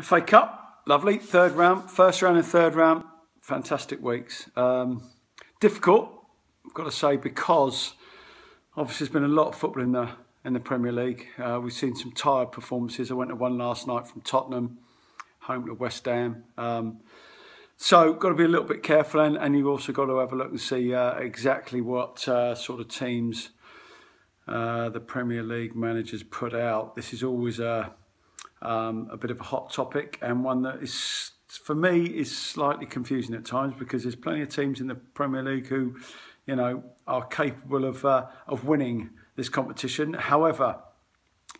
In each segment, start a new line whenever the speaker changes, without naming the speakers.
FA Cup, lovely. Third round, first round and third round, fantastic weeks. Difficult, I've got to say, because obviously there's been a lot of football in the Premier League. We've seen some tired performances. I went to one last night from Tottenham, home to West Ham. So got to be a little bit careful, and you've also got to have a look and see exactly what sort of teams the Premier League managers put out. This is always a bit of a hot topic, and one that is, for me, is slightly confusing at times, because there's plenty of teams in the Premier League who, you know, are capable of winning this competition. However,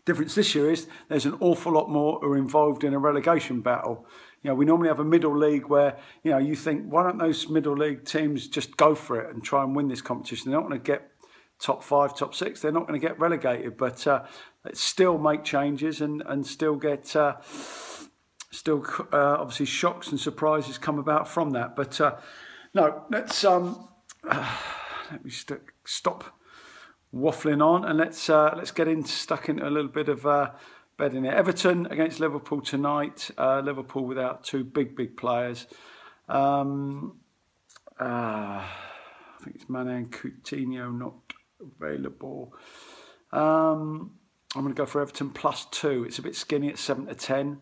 difference this year is there's an awful lot more who are involved in a relegation battle. You know, we normally have a middle league where, you know, you think, why don't those middle league teams just go for it and try and win this competition? They're not going to get top 5, top 6. They're not going to get relegated, but let's still make changes and still get obviously shocks and surprises come about from that. But no, let's let me stop waffling on, and let's get stuck into a little bit of betting here. Everton against Liverpool tonight. Liverpool without two big players. I think it's Mane and Coutinho not available. I'm going to go for Everton +2. It's a bit skinny at 7-10,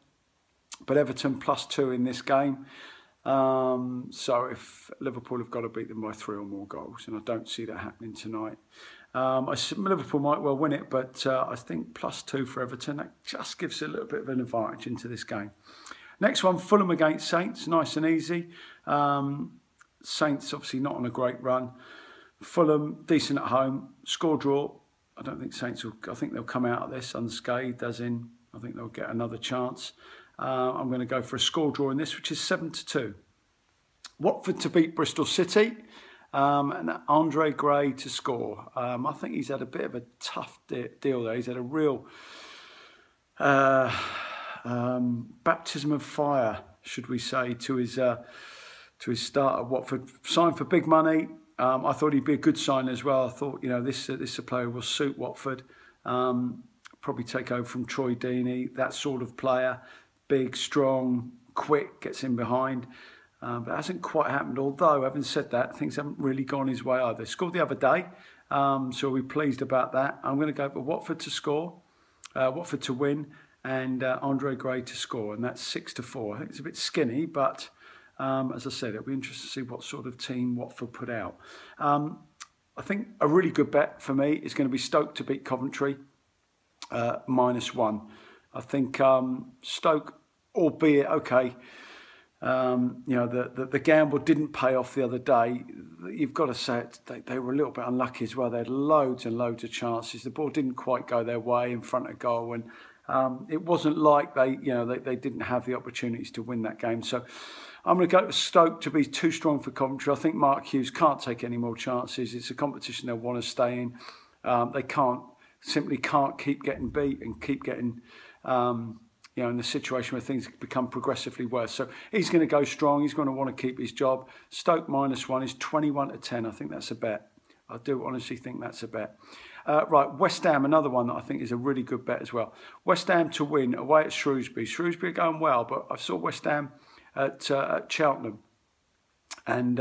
but Everton +2 in this game. So if Liverpool have got to beat them by 3 or more goals, and I don't see that happening tonight. Liverpool might well win it, but I think +2 for Everton. That just gives a little bit of an advantage into this game. Next one, Fulham against Saints. Nice and easy. Saints obviously not on a great run. Fulham decent at home. Score draw. I don't think Saints will. I think they'll come out of this unscathed. As in, I think they'll get another chance. I'm going to go for a score draw in this, which is 7-2. Watford to beat Bristol City. And Andre Gray to score. I think he's had a bit of a tough deal there. He's had a real baptism of fire, should we say, to his start at Watford. Signed for big money. I thought he'd be a good sign as well. I thought, you know, this player will suit Watford. Probably take over from Troy Deeney, that sort of player. Big, strong, quick, gets in behind. But it hasn't quite happened, although, having said that, things haven't really gone his way either. Scored the other day, so we're pleased about that. I'm going to go for Watford to score, Watford to win, and Andre Gray to score, and that's 6-4. I think it's a bit skinny, but as I said, it'll be interesting to see what sort of team Watford put out. I think a really good bet for me is going to be Stoke to beat Coventry, -1. I think Stoke, albeit okay, you know, the gamble didn't pay off the other day. You've got to say it, they were a little bit unlucky as well. They had loads and loads of chances. The ball didn't quite go their way in front of goal, and it wasn't like they didn't have the opportunities to win that game. So I'm going to go to Stoke to be too strong for Coventry. I think Mark Hughes can't take any more chances. It's a competition they'll want to stay in. They simply can't keep getting beat and keep getting you know, in the situation where things become progressively worse. So he's going to go strong. He's going to want to keep his job. Stoke -1 is 21-10. I think that's a bet. I do honestly think that's a bet. Right, West Ham, another one that I think is a really good bet as well. West Ham to win away at Shrewsbury. Shrewsbury are going well, but I saw West Ham at Cheltenham, and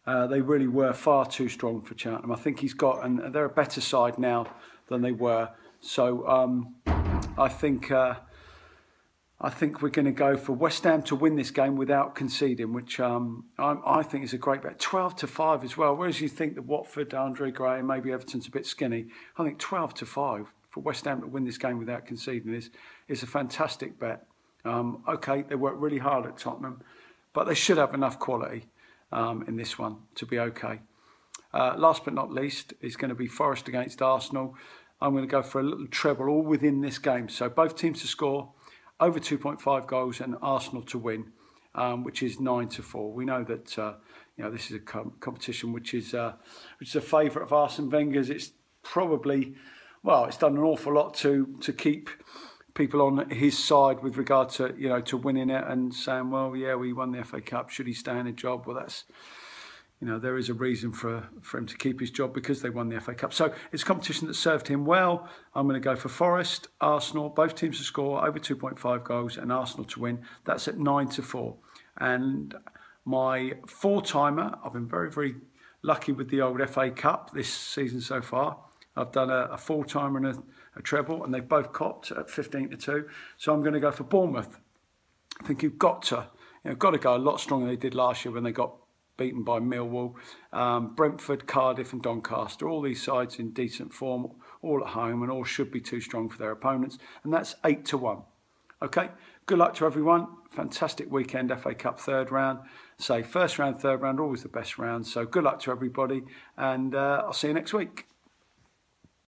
they really were far too strong for Cheltenham. I think and they're a better side now than they were. So I think we're going to go for West Ham to win this game without conceding, which I think is a great bet. 12-5 as well. Whereas you think that Watford, Andre Gray, and maybe Everton's a bit skinny, I think 12-5 for West Ham to win this game without conceding is a fantastic bet. Okay, they worked really hard at Tottenham, but they should have enough quality in this one to be okay. Last but not least is going to be Forest against Arsenal. I'm going to go for a little treble all within this game. So both teams to score over 2.5 goals and Arsenal to win, which is 9-4. We know that you know, this is a competition which is a favourite of Arsene Wenger's. It's probably, well, it's done an awful lot to keep people on his side with regard to, you know, to winning it and saying, well, yeah, we won the FA Cup. Should he stay in a job? Well, that's there is a reason for him to keep his job, because they won the FA Cup. So it's a competition that served him well. I'm going to go for Forest, Arsenal, both teams to score over 2.5 goals and Arsenal to win. That's at 9-4. And my four-timer, I've been very, very lucky with the old FA Cup this season so far. I've done a four-timer and a treble, and they've both copped at 15-2. So I'm going to go for Bournemouth. I think you've got to go a lot stronger than they did last year when they got beaten by Millwall, Brentford, Cardiff and Doncaster. All these sides in decent form, all at home, and all should be too strong for their opponents. And that's 8-1. Okay, good luck to everyone. Fantastic weekend, FA Cup third round. Say first round, third round, always the best round. So good luck to everybody, and I'll see you next week.